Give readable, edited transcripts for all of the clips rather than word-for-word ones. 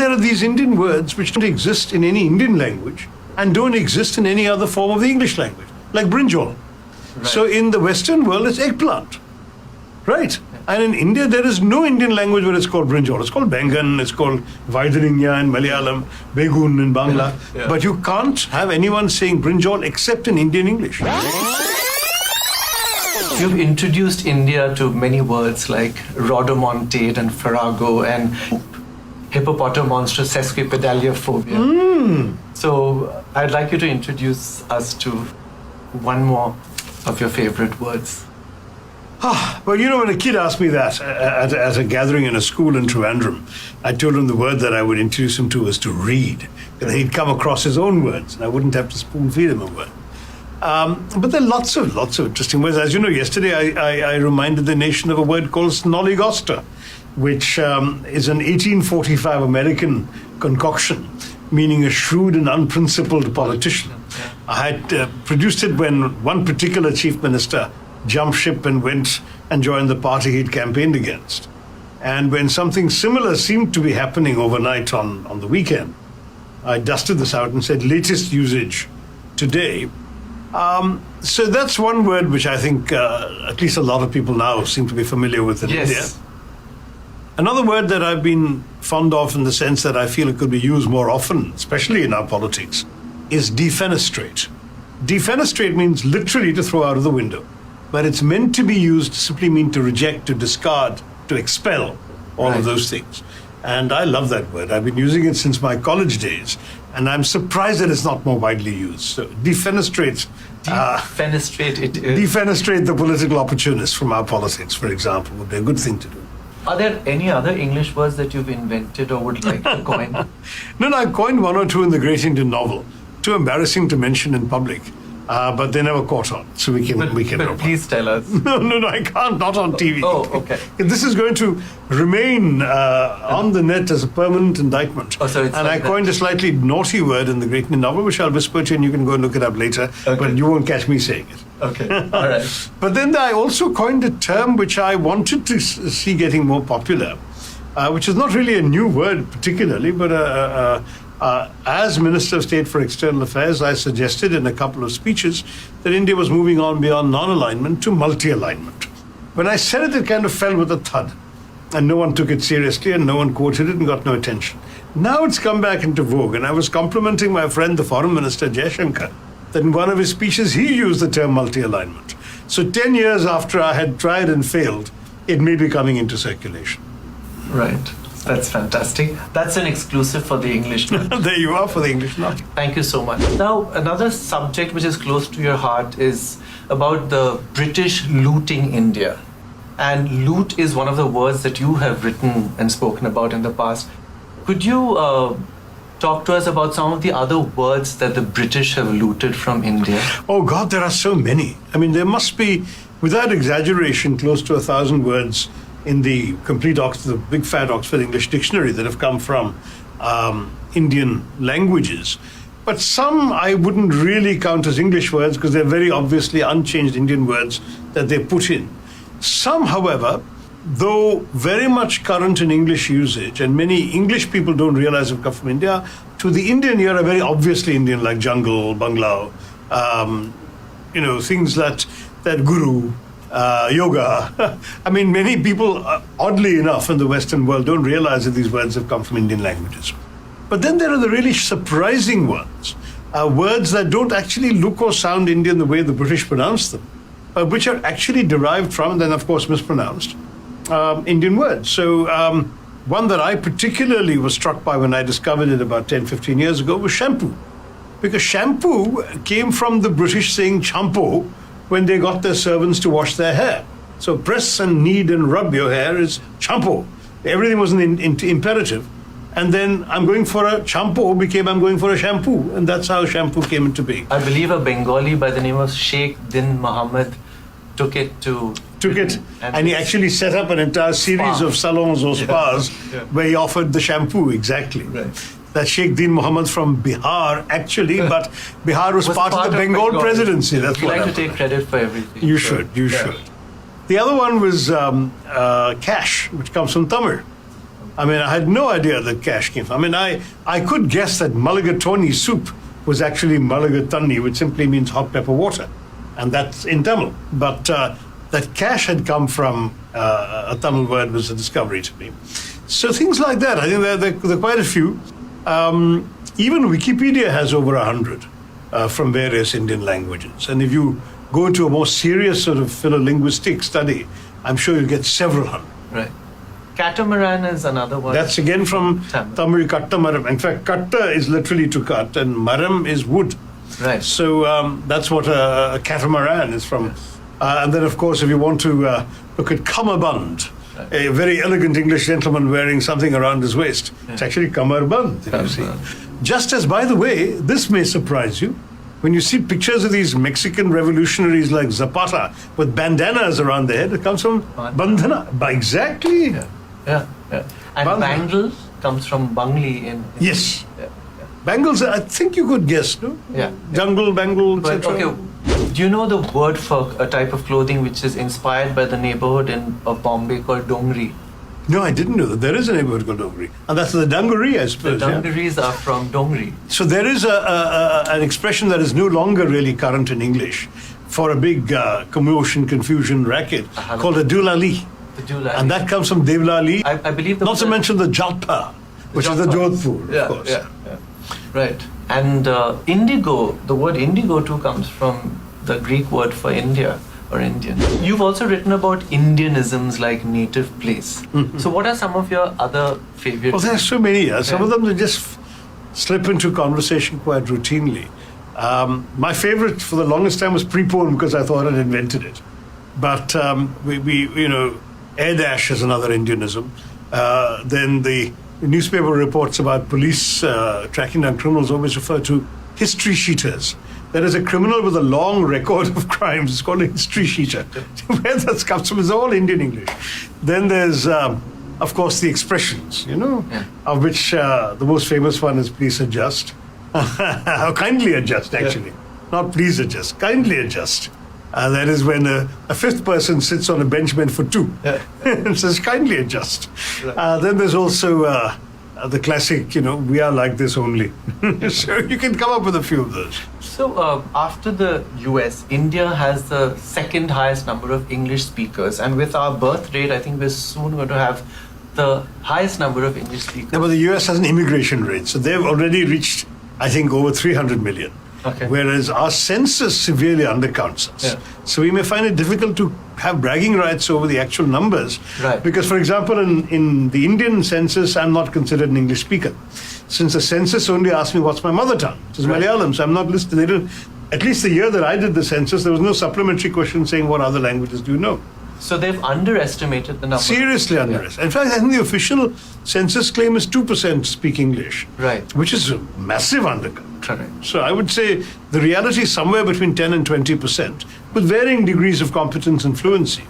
there are these Indian words which don't exist in any Indian language and don't exist in any other form of the English language, like brinjal. Right. So in the Western world, it's eggplant. Right. And in India, there is no Indian language where it's called brinjal. It's called bengan, it's called vaidaninya in Malayalam, begun in Bangla. Yeah. But you can't have anyone saying brinjal except in Indian English. You've introduced India to many words like rhodomontade and farrago and hippopotamonstrous sesquipedaliaphobia. So I'd like you to introduce us to one more of your favorite words. Well, you know, when a kid asked me that at a gathering in a school in Trivandrum, I told him the word that I would introduce him to was to read. And he'd come across his own words, and I wouldn't have to spoon feed him a word. But there are lots of interesting words. As you know, yesterday I reminded the nation of a word called snollygoster, which is an 1845 American concoction, meaning a shrewd and unprincipled politician. I had produced it when one particular chief minister jumped ship and went and joined the party he'd campaigned against. And when something similar seemed to be happening overnight on the weekend, I dusted this out and said, latest usage today. So that's one word which I think at least a lot of people now seem to be familiar with in India. Another word that I've been fond of in the sense that I feel it could be used more often, especially in our politics, is defenestrate. Defenestrate means literally to throw out of the window. But it's meant to be used to simply mean to reject, to discard, to expel, all of those things. And I love that word. I've been using it since my college days, and I'm surprised that it's not more widely used. So defenestrate. Defenestrate the political opportunists from our politics, for example, would be a good thing to do. Are there any other English words that you've invented or would like to coin? No, I coined one or two in the Great Indian Novel. Too embarrassing to mention in public. But they never caught on, so we can. But please tell us. No, I can't. Not on TV. Oh, okay. This is going to remain on the net as a permanent indictment. Oh, so it's and I coined a slightly naughty word in the Great Indian Novel, which I'll whisper to you, and you can go and look it up later. Okay. But you won't catch me saying it. Okay. All right. But then I also coined a term which I wanted to see getting more popular, which is not really a new word particularly, but as Minister of State for External Affairs, I suggested in a couple of speeches that India was moving on beyond non-alignment to multi-alignment. When I said it, it kind of fell with a thud, and no one took it seriously, and no one quoted it and got no attention. Now it's come back into vogue, and I was complimenting my friend, the Foreign Minister, Jaishankar, that in one of his speeches, he used the term multi-alignment. So 10 years after I had tried and failed, it may be coming into circulation. Right. That's fantastic. That's an exclusive for the English Nut. There you are for the English Nut. Thank you so much. Now, another subject which is close to your heart is about the British looting India. And loot is one of the words that you have written and spoken about in the past. Could you talk to us about some of the other words that the British have looted from India? Oh God, there are so many. I mean, there must be, without exaggeration, close to 1,000 words in the complete the big fat Oxford English Dictionary that have come from Indian languages. But some I wouldn't really count as English words because they're very obviously unchanged Indian words that they put in. Some, however, though very much current in English usage, and many English people don't realize have come from India, to the Indian ear are very obviously Indian, like jungle, bungalow, things that guru, yoga. I mean, many people, oddly enough, in the Western world don't realize that these words have come from Indian languages. But then there are the really surprising ones, words that don't actually look or sound Indian the way the British pronounce them, which are actually derived from, and then of course mispronounced, Indian words. So one that I particularly was struck by when I discovered it about 10, 15 years ago was shampoo. Because shampoo came from the British saying champo, when they got their servants to wash their hair. So press and knead and rub your hair is champo. Everything was an imperative. And then I'm going for a champo became I'm going for a shampoo. And that's how shampoo came into being. I believe a Bengali by the name of Sheikh Din Muhammad took it. And he actually set up an entire series of salons or spas where he offered the shampoo, exactly. Right. That Sheikh Din Muhammad from Bihar, actually, but Bihar was part of the Bengal presidency. That's you what like to take credit for everything. You should. The other one was cash, which comes from Tamil. I mean, I had no idea that cash came from. I mean, I could guess that mulligatawny soup was actually mulligatawny, which simply means hot pepper water. And that's in Tamil. But that cash had come from a Tamil word was a discovery to me. So things like that, I think there are quite a few. Even Wikipedia has over 100 from various Indian languages. And if you go into a more serious sort of philollinguistic study, I'm sure you'll get several hundred. Right. Catamaran is another one. That's again from Tamil katta maram. In fact, katta is literally to cut, and maram is wood. Right. So that's what a catamaran is from. And then, of course, if you want to look at kamarband, a very elegant English gentleman wearing something around his waist, it's actually kamarband, you see. Just as, by the way, this may surprise you, when you see pictures of these Mexican revolutionaries like Zapata with bandanas around their head, it comes from bandhana. Exactly. Yeah. And Bandhana. bangle comes from Bangli in Yes. Yeah. Bangles, I think you could guess, no? Yeah. Jungle, bangle, But, etc. okay, do you know the word for a type of clothing which is inspired by the neighborhood of Bombay called Dongri? No, I didn't know that. There is a neighborhood called Dongri. And that's the dungaree, I The suppose. yeah? dungarees are from Dongri. So there is an expression that is no longer really current in English for a big commotion, confusion racket called a dulali. The Julali. And that comes from Devlali. I believe the Not to mention the Jalpa, which is the Jodhpur, of course. Yeah. Right. And indigo, the word indigo too comes from the Greek word for India or Indian. You've also written about Indianisms like native place. So what are some of your other favorites? Well, there's so many. Some of them they just slip into conversation quite routinely. My favorite for the longest time was prepone because I thought I'd invented it. But air dash is another Indianism. Then the newspaper reports about police tracking down criminals always refer to history sheeters. There is a criminal with a long record of crimes. It's called a history sheeter. Where that comes from is all Indian English. Then there's, of course, the expressions, of which the most famous one is please adjust. Kindly adjust, actually. Not please adjust, kindly adjust. That is when a fifth person sits on a bench meant for two and says, kindly adjust. Right. Then there's also the classic, we are like this only. So you can come up with a few of those. So after the US, India has the second highest number of English speakers. And with our birth rate, I think we're soon going to have the highest number of English speakers. Yeah, but the US has an immigration rate. So they've already reached, I think, over 300 million. Okay. Whereas our census severely undercounts us. Yeah. So we may find it difficult to have bragging rights over the actual numbers. Right. Because, for example, in the Indian census, I'm not considered an English speaker. Since the census only asked me what's my mother tongue, which is Malayalam, so I'm not listed. They didn't, at least the year that I did the census, there was no supplementary question saying what other languages do you know. So they've underestimated the number. Seriously underestimated. In fact, I think the official census claim is 2% speak English. Right. Which is a massive undercount. Correct. So I would say the reality is somewhere between 10 and 20%, with varying degrees of competence and fluency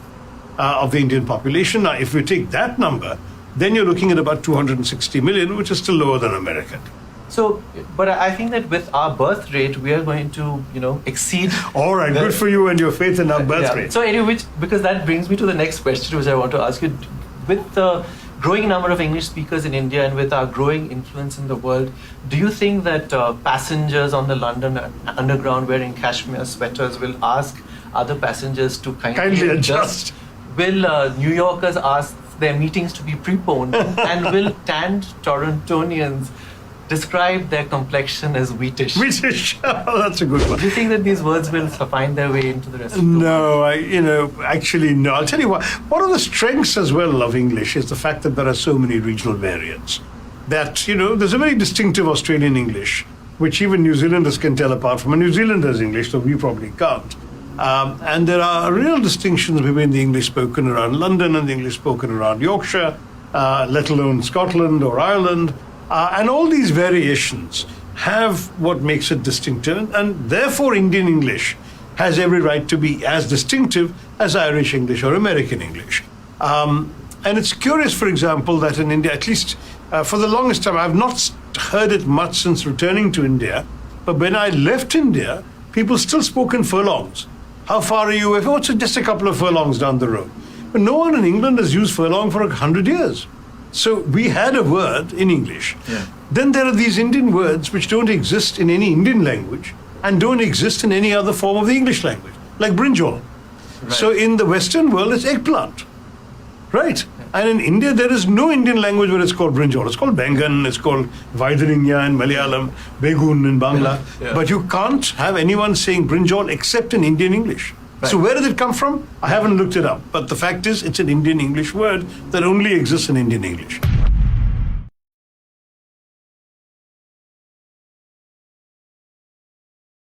of the Indian population. Now, if we take that number, then you're looking at about 260 million, which is still lower than America. So, but I think that with our birth rate, we are going to, exceed. All right, good for you and your faith in our birth rate. So anyway, because that brings me to the next question, which I want to ask you. With the growing number of English speakers in India and with our growing influence in the world, do you think that passengers on the London Underground wearing cashmere sweaters will ask other passengers to kindly adjust? Will New Yorkers ask their meetings to be preponed? And will tanned Torontonians describe their complexion as wheatish? Wheatish, that's a good one. Do you think that these words will find their way into the rest of the world? No, actually no. I'll tell you what, one of the strengths as well of English is the fact that there are so many regional variants. That, there's a very distinctive Australian English, which even New Zealanders can tell apart from a New Zealander's English, though we probably can't. And there are real distinctions between the English spoken around London and the English spoken around Yorkshire, let alone Scotland or Ireland. And all these variations have what makes it distinctive, and therefore Indian English has every right to be as distinctive as Irish English or American English. And it's curious, for example, that in India, at least for the longest time, I've not heard it much since returning to India, but when I left India, people still spoke in furlongs. How far are you away? Oh, it's just a couple of furlongs down the road. But no one in England has used furlong for 100 years. So we had a word in English. Yeah. Then there are these Indian words which don't exist in any Indian language and don't exist in any other form of the English language, like brinjal. Right. So in the Western world, it's eggplant, right? And in India, there is no Indian language where it's called brinjal. It's called bengan, it's called vaidarinya in Malayalam, begun in Bangla. Yeah. But you can't have anyone saying brinjal except in Indian English. So where did it come from? I haven't looked it up. But the fact is, it's an Indian English word that only exists in Indian English.